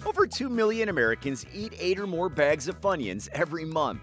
Over 2 million Americans eat 8 or more bags of Funyuns every month.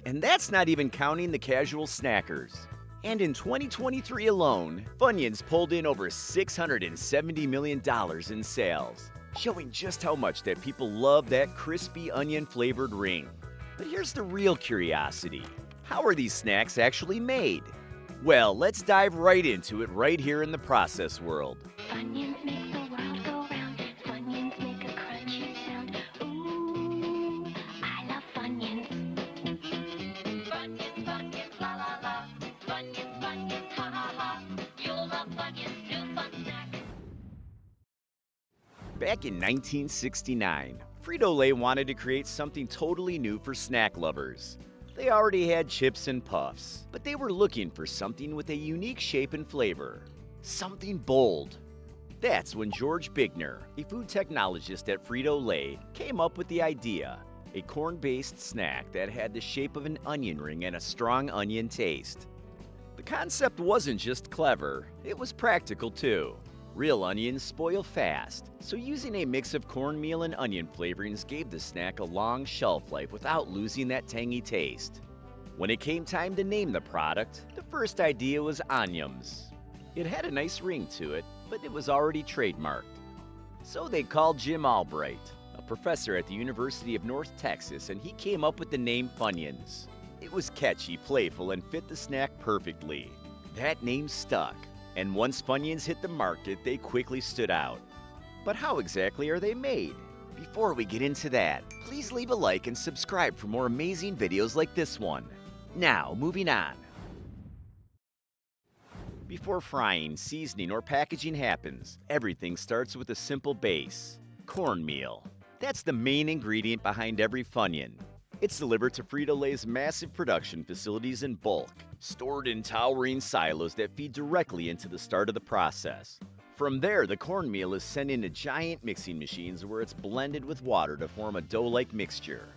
And that's not even counting the casual snackers. And in 2023 alone, Funyuns pulled in over $670 million in sales, showing just how much that people love that crispy onion-flavored ring. But here's the real curiosity. How are these snacks actually made? Well, let's dive right into it right here in the process world. Funyuns make the world go round. Funyuns make a crunchy sound. Ooh, I love Funyuns. Funyuns, Funyuns, la la la. Funyuns, Funyuns, ha ha ha. You'll love Funyuns, new fun snack. Back in 1969, Frito-Lay wanted to create something totally new for snack lovers. They already had chips and puffs, but they were looking for something with a unique shape and flavor. Something bold. That's when George Bigner, a food technologist at Frito-Lay, came up with the idea. A corn-based snack that had the shape of an onion ring and a strong onion taste. The concept wasn't just clever, it was practical too. Real onions spoil fast, so using a mix of cornmeal and onion flavorings gave the snack a long shelf life without losing that tangy taste. When it came time to name the product, the first idea was Onions. It had a nice ring to it, but it was already trademarked. So they called Jim Albright, a professor at the University of North Texas, and he came up with the name Funyuns. It was catchy, playful, and fit the snack perfectly. That name stuck. And once Funyuns hit the market, they quickly stood out. But how exactly are they made? Before we get into that, please leave a like and subscribe for more amazing videos like this one. Now, moving on. Before frying, seasoning, or packaging happens, everything starts with a simple base: cornmeal. That's the main ingredient behind every Funyun. It's delivered to Frito-Lay's massive production facilities in bulk, stored in towering silos that feed directly into the start of the process. From there, the cornmeal is sent into giant mixing machines where it's blended with water to form a dough-like mixture.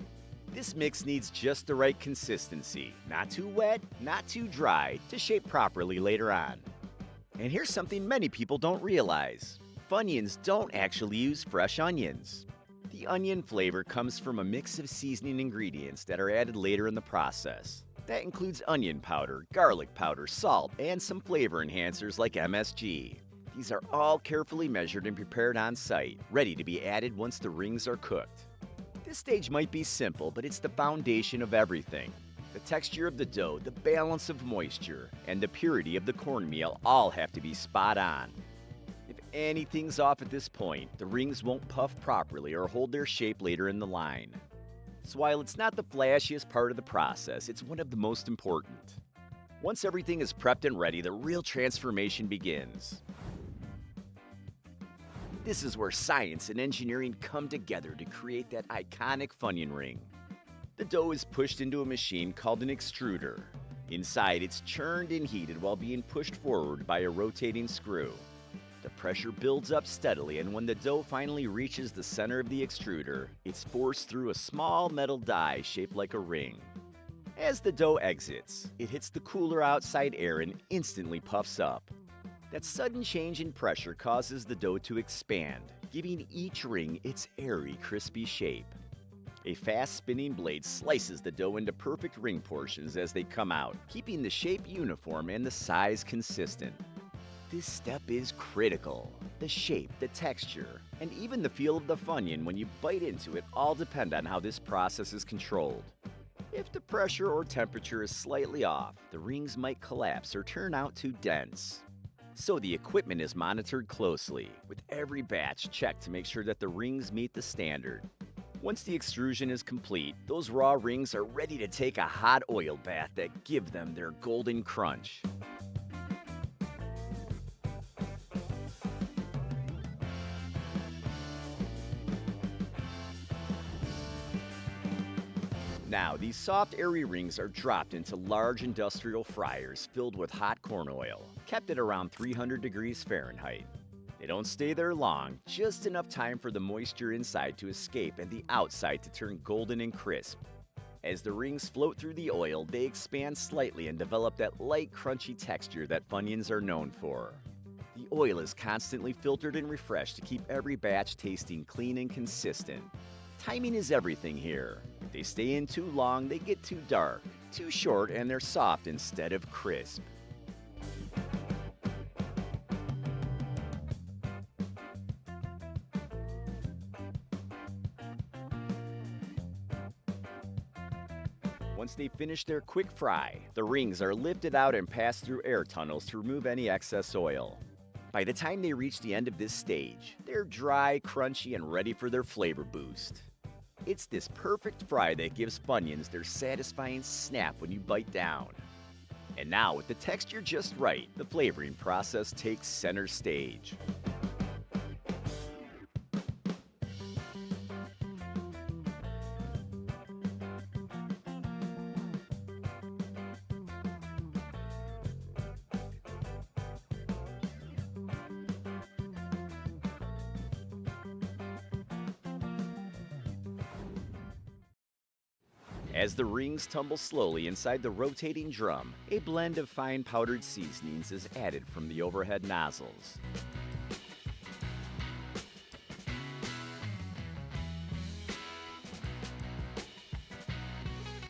This mix needs just the right consistency, not too wet, not too dry, to shape properly later on. And here's something many people don't realize. Funyuns don't actually use fresh onions. The onion flavor comes from a mix of seasoning ingredients that are added later in the process. That includes onion powder, garlic powder, salt, and some flavor enhancers like MSG. These are all carefully measured and prepared on site, ready to be added once the rings are cooked. This stage might be simple, but it's the foundation of everything. The texture of the dough, the balance of moisture, and the purity of the cornmeal all have to be spot on. If anything's off at this point, the rings won't puff properly or hold their shape later in the line. So while it's not the flashiest part of the process, it's one of the most important. Once everything is prepped and ready, the real transformation begins. This is where science and engineering come together to create that iconic Funyun ring. The dough is pushed into a machine called an extruder. Inside, it's churned and heated while being pushed forward by a rotating screw. The pressure builds up steadily, and when the dough finally reaches the center of the extruder, it's forced through a small metal die shaped like a ring. As the dough exits, it hits the cooler outside air and instantly puffs up. That sudden change in pressure causes the dough to expand, giving each ring its airy, crispy shape. A fast spinning blade slices the dough into perfect ring portions as they come out, keeping the shape uniform and the size consistent. This step is critical. The shape, the texture, and even the feel of the Funyun when you bite into it all depend on how this process is controlled. If the pressure or temperature is slightly off, the rings might collapse or turn out too dense. So the equipment is monitored closely, with every batch checked to make sure that the rings meet the standard. Once the extrusion is complete, those raw rings are ready to take a hot oil bath that gives them their golden crunch. Now, these soft, airy rings are dropped into large industrial fryers filled with hot corn oil, kept at around 300 degrees Fahrenheit. They don't stay there long, just enough time for the moisture inside to escape and the outside to turn golden and crisp. As the rings float through the oil, they expand slightly and develop that light, crunchy texture that Funyuns are known for. The oil is constantly filtered and refreshed to keep every batch tasting clean and consistent. Timing is everything here. If they stay in too long, they get too dark, too short, and they're soft instead of crisp. Once they finish their quick fry, the rings are lifted out and passed through air tunnels to remove any excess oil. By the time they reach the end of this stage, they're dry, crunchy, and ready for their flavor boost. It's this perfect fry that gives Funyuns their satisfying snap when you bite down. And now, with the texture just right, the flavoring process takes center stage. As the rings tumble slowly inside the rotating drum, a blend of fine powdered seasonings is added from the overhead nozzles.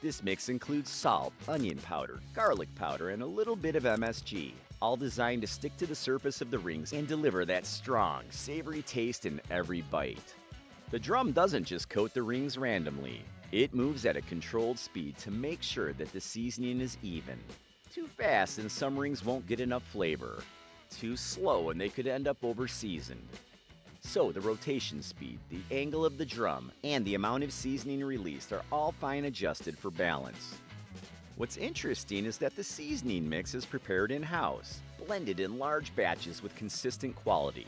This mix includes salt, onion powder, garlic powder, and a little bit of MSG, all designed to stick to the surface of the rings and deliver that strong, savory taste in every bite. The drum doesn't just coat the rings randomly. It moves at a controlled speed to make sure that the seasoning is even. Too fast and some rings won't get enough flavor. Too slow and they could end up over-seasoned. So the rotation speed, the angle of the drum, and the amount of seasoning released are all fine adjusted for balance. What's interesting is that the seasoning mix is prepared in-house, blended in large batches with consistent quality.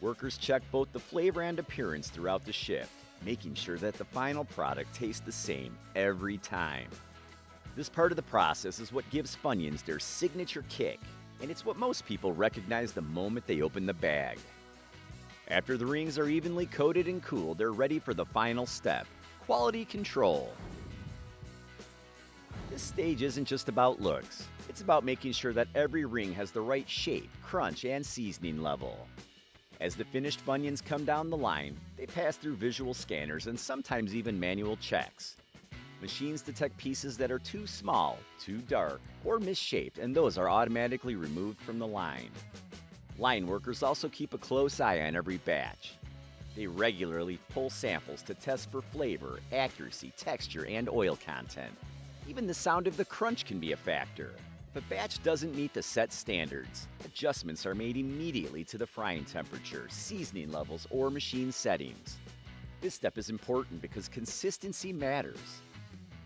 Workers check both the flavor and appearance throughout the shift, making sure that the final product tastes the same every time. This part of the process is what gives Funyuns their signature kick, and it's what most people recognize the moment they open the bag. After the rings are evenly coated and cooled, they're ready for the final step, quality control. This stage isn't just about looks. It's about making sure that every ring has the right shape, crunch, and seasoning level. As the finished Funyuns come down the line, they pass through visual scanners and sometimes even manual checks. Machines detect pieces that are too small, too dark, or misshaped, and those are automatically removed from the line. Line workers also keep a close eye on every batch. They regularly pull samples to test for flavor, accuracy, texture, and oil content. Even the sound of the crunch can be a factor. If a batch doesn't meet the set standards, adjustments are made immediately to the frying temperature, seasoning levels, or machine settings. This step is important because consistency matters.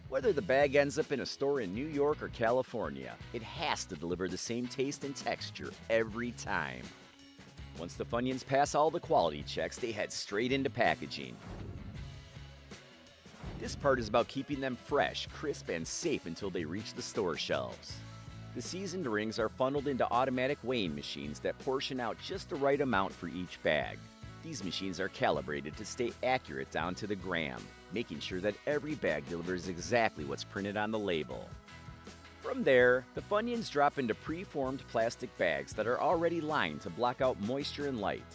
Whether the bag ends up in a store in New York or California, it has to deliver the same taste and texture every time. Once the Funyuns pass all the quality checks, they head straight into packaging. This part is about keeping them fresh, crisp, and safe until they reach the store shelves. The seasoned rings are funneled into automatic weighing machines that portion out just the right amount for each bag. These machines are calibrated to stay accurate down to the gram, making sure that every bag delivers exactly what's printed on the label. From there, the Funyuns drop into pre-formed plastic bags that are already lined to block out moisture and light.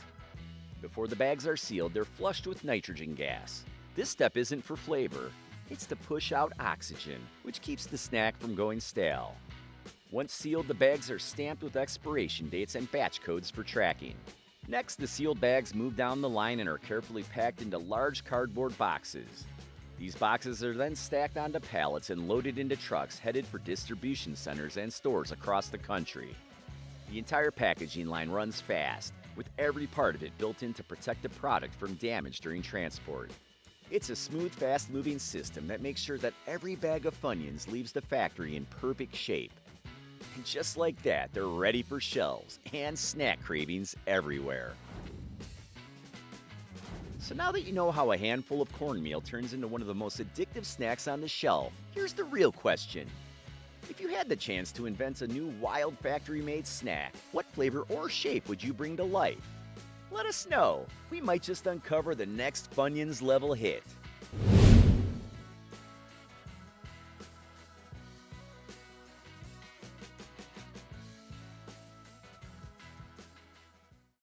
Before the bags are sealed, they're flushed with nitrogen gas. This step isn't for flavor, it's to push out oxygen, which keeps the snack from going stale. Once sealed, the bags are stamped with expiration dates and batch codes for tracking. Next, the sealed bags move down the line and are carefully packed into large cardboard boxes. These boxes are then stacked onto pallets and loaded into trucks headed for distribution centers and stores across the country. The entire packaging line runs fast, with every part of it built in to protect the product from damage during transport. It's a smooth, fast-moving system that makes sure that every bag of Funyuns leaves the factory in perfect shape. And just like that, they're ready for shelves and snack cravings everywhere. So now that you know how a handful of cornmeal turns into one of the most addictive snacks on the shelf, here's the real question. If you had the chance to invent a new wild factory-made snack, what flavor or shape would you bring to life? Let us know. We might just uncover the next Funyuns level hit.